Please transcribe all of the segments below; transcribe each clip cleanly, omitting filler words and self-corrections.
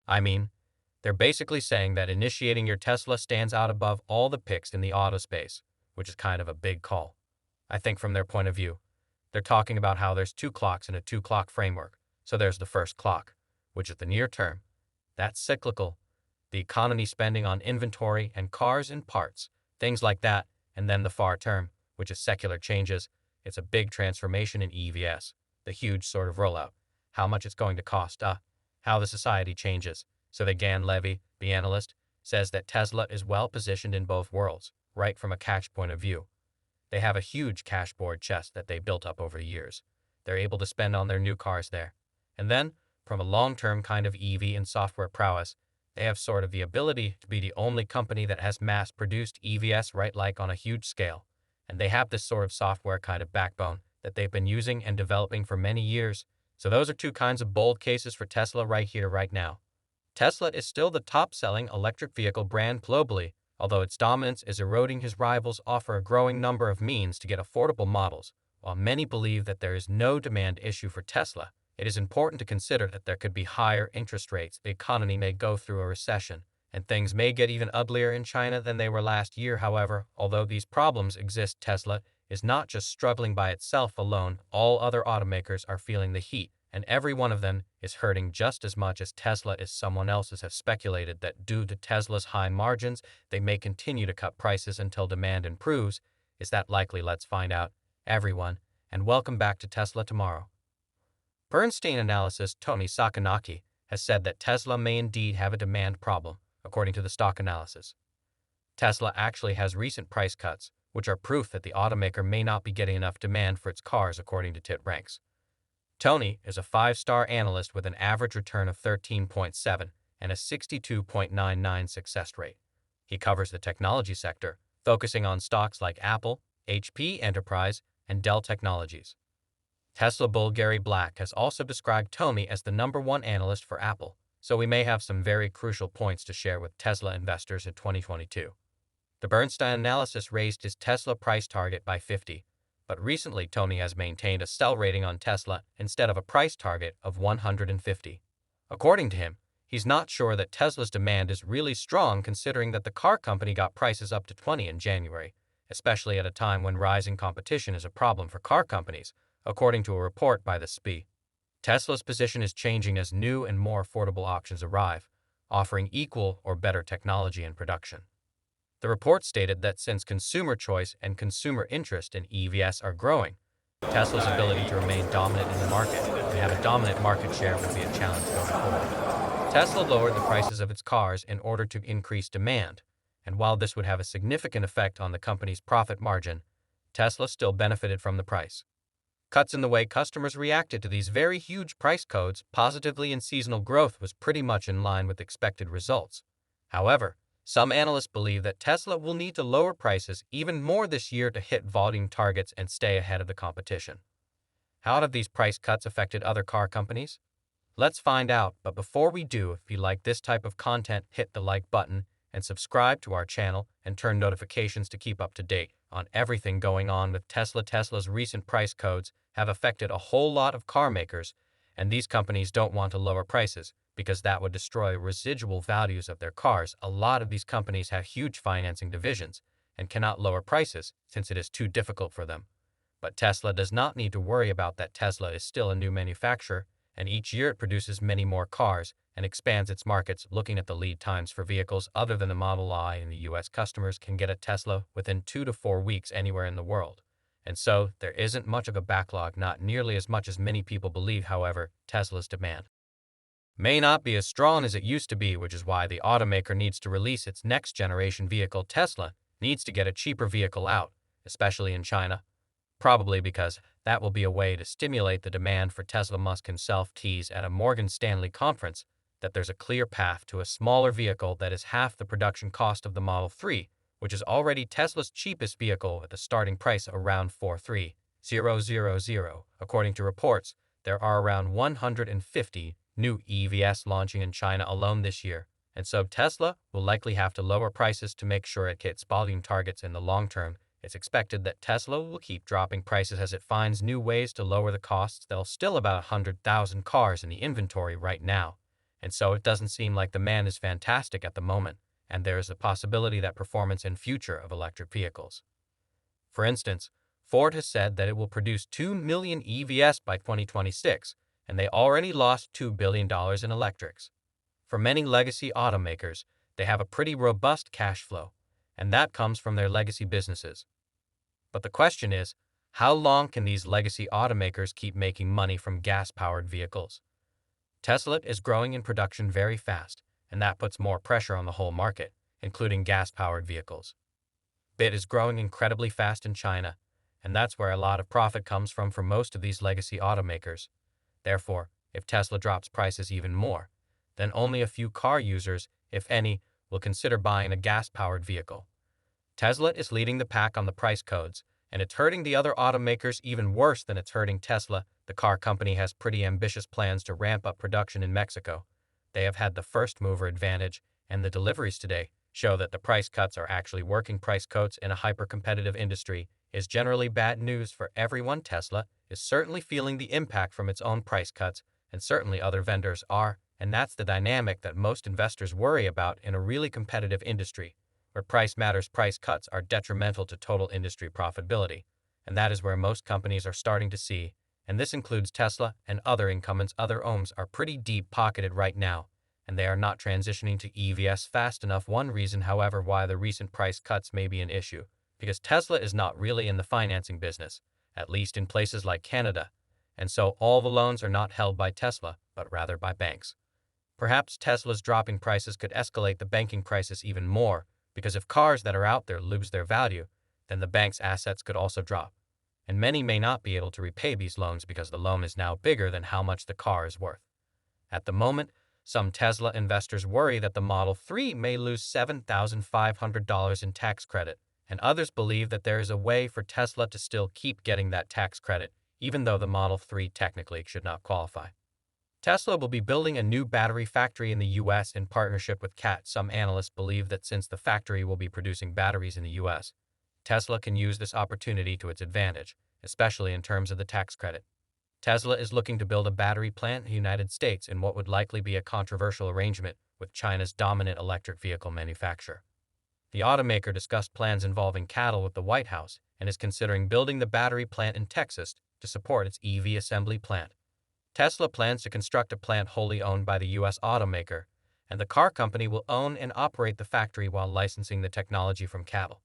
I mean, they're basically saying that initiating your Tesla stands out above all the picks in the auto space, which is kind of a big call. I think from their point of view, they're talking about how there's two clocks in a two-clock framework. So there's the first clock, which is the near term. That's cyclical. The economy spending on inventory and cars and parts, things like that. And then the far term, which is secular changes. It's a big transformation in EVs, the huge sort of rollout, how much it's going to cost, how the society changes. So the Gan Levy, the analyst, says that Tesla is well positioned in both worlds, right from a cash point of view. They have a huge cash board chest that they built up over the years. They're able to spend on their new cars there. And then, from a long-term kind of EV and software prowess, they have sort of the ability to be the only company that has mass-produced EVs right like on a huge scale. And they have this sort of software kind of backbone that they've been using and developing for many years. So those are two kinds of bold cases for Tesla right here, right now. Tesla is still the top-selling electric vehicle brand globally, although its dominance is eroding. His rivals offer a growing number of means to get affordable models. While many believe that there is no demand issue for Tesla, it is important to consider that there could be higher interest rates, the economy may go through a recession, and things may get even uglier in China than they were last year. However, although these problems exist, Tesla is not just struggling by itself alone. All other automakers are feeling the heat, and every one of them is hurting just as much as Tesla is. Someone else's have speculated that due to Tesla's high margins, they may continue to cut prices until demand improves. Is that likely? Let's find out. Everyone, and welcome back to Tesla Tomorrow. Bernstein analysis Tony Sakanaki has said that Tesla may indeed have a demand problem, according to the stock analysis. Tesla actually has recent price cuts, which are proof that the automaker may not be getting enough demand for its cars, according to TipRanks. Tony is a 5-star analyst with an average return of 13.7 and a 62.99 success rate. He covers the technology sector, focusing on stocks like Apple, HP Enterprise, and Dell Technologies. Tesla bull Gary Black has also described Tony as the #1 analyst for Apple, so we may have some very crucial points to share with Tesla investors in 2022. The Bernstein analysis raised his Tesla price target by 50, but recently Tony has maintained a sell rating on Tesla instead of a price target of 150. According to him, he's not sure that Tesla's demand is really strong considering that the car company got prices up to 20 in January, especially at a time when rising competition is a problem for car companies, according to a report by the SPI. Tesla's position is changing as new and more affordable options arrive, offering equal or better technology and production. The report stated that since consumer choice and consumer interest in EVs are growing, Tesla's ability to remain dominant in the market and have a dominant market share will be a challenge going forward. Tesla lowered the prices of its cars in order to increase demand, and while this would have a significant effect on the company's profit margin, Tesla still benefited from the price cuts in the way customers reacted to these very huge price codes positively, and seasonal growth was pretty much in line with expected results. However, some analysts believe that Tesla will need to lower prices even more this year to hit volume targets and stay ahead of the competition. How have these price cuts affected other car companies? Let's find out, but before we do, if you like this type of content, hit the like button and subscribe to our channel and turn notifications to keep up to date on everything going on with Tesla. Tesla's recent price codes have affected a whole lot of car makers, and these companies don't want to lower prices because that would destroy residual values of their cars. A lot of these companies have huge financing divisions and cannot lower prices since it is too difficult for them. But Tesla does not need to worry about that. Tesla is still a new manufacturer, and each year it produces many more cars and expands its markets. Looking at the lead times for vehicles other than the Model Y in the US, customers can get a Tesla within 2 to 4 weeks anywhere in the world. And so, there isn't much of a backlog, not nearly as much as many people believe. However, Tesla's demand may not be as strong as it used to be, which is why the automaker needs to release its next generation vehicle. Tesla needs to get a cheaper vehicle out, especially in China, probably because that will be a way to stimulate the demand for Tesla. Musk himself teased at a Morgan Stanley conference that there's a clear path to a smaller vehicle that is half the production cost of the Model 3, which is already Tesla's cheapest vehicle at a starting price around $43,000. According to reports, there are around 150 new EVs launching in China alone this year, and so Tesla will likely have to lower prices to make sure it hits volume targets in the long term. It's expected that Tesla will keep dropping prices as it finds new ways to lower the costs. There's still about 100,000 cars in the inventory right now, and so it doesn't seem like demand is fantastic at the moment, and there is a possibility that performance and future of electric vehicles. For instance, Ford has said that it will produce 2 million EVs by 2026, and they already lost $2 billion in electrics. For many legacy automakers, they have a pretty robust cash flow, and that comes from their legacy businesses. But the question is, how long can these legacy automakers keep making money from gas-powered vehicles? Tesla is growing in production very fast, and that puts more pressure on the whole market, including gas-powered vehicles. BIT is growing incredibly fast in China, and that's where a lot of profit comes from for most of these legacy automakers. Therefore, if Tesla drops prices even more, then only a few car users, if any, will consider buying a gas-powered vehicle. Tesla is leading the pack on the price codes, and it's hurting the other automakers even worse than it's hurting Tesla. The car company has pretty ambitious plans to ramp up production in Mexico. They have had the first mover advantage, and the deliveries today show that the price cuts are actually working. Price cuts in a hyper-competitive industry is generally bad news for everyone. Tesla is certainly feeling the impact from its own price cuts, and certainly other vendors are, and that's the dynamic that most investors worry about in a really competitive industry, where price matters. Price cuts are detrimental to total industry profitability, and that is where most companies are starting to see, and this includes Tesla and other incumbents. Other OEMs are pretty deep-pocketed right now, and they are not transitioning to EVs fast enough. One reason, however, why the recent price cuts may be an issue, because Tesla is not really in the financing business, at least in places like Canada, and so all the loans are not held by Tesla, but rather by banks. Perhaps Tesla's dropping prices could escalate the banking crisis even more, because if cars that are out there lose their value, then the bank's assets could also drop, and many may not be able to repay these loans because the loan is now bigger than how much the car is worth. At the moment, some Tesla investors worry that the Model 3 may lose $7,500 in tax credit, and others believe that there is a way for Tesla to still keep getting that tax credit, even though the Model 3 technically should not qualify. Tesla will be building a new battery factory in the U.S. in partnership with CAT. Some analysts believe that since the factory will be producing batteries in the U.S., Tesla can use this opportunity to its advantage, especially in terms of the tax credit. Tesla is looking to build a battery plant in the United States in what would likely be a controversial arrangement with China's dominant electric vehicle manufacturer. The automaker discussed plans involving cattle with the White House and is considering building the battery plant in Texas to support its EV assembly plant. Tesla plans to construct a plant wholly owned by the U.S. automaker, and the car company will own and operate the factory while licensing the technology from cattle.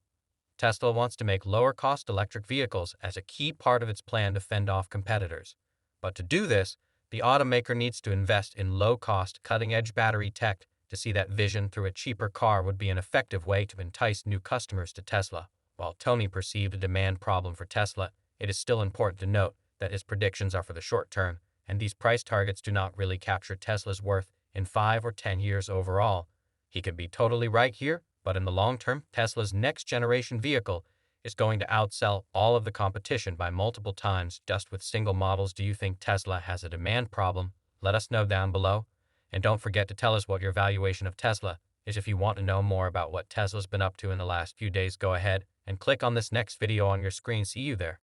Tesla wants to make lower-cost electric vehicles as a key part of its plan to fend off competitors. But to do this, the automaker needs to invest in low-cost, cutting-edge battery tech. To see that vision through a cheaper car would be an effective way to entice new customers to Tesla. While Tony perceived a demand problem for Tesla, it is still important to note that his predictions are for the short term, and these price targets do not really capture Tesla's worth in 5 or 10 years overall. He could be totally right here, but in the long term, Tesla's next-generation vehicle is going to outsell all of the competition by multiple times just with single models. Do you think Tesla has a demand problem? Let us know down below. And don't forget to tell us what your valuation of Tesla is. If you want to know more about what Tesla's been up to in the last few days, go ahead and click on this next video on your screen. See you there.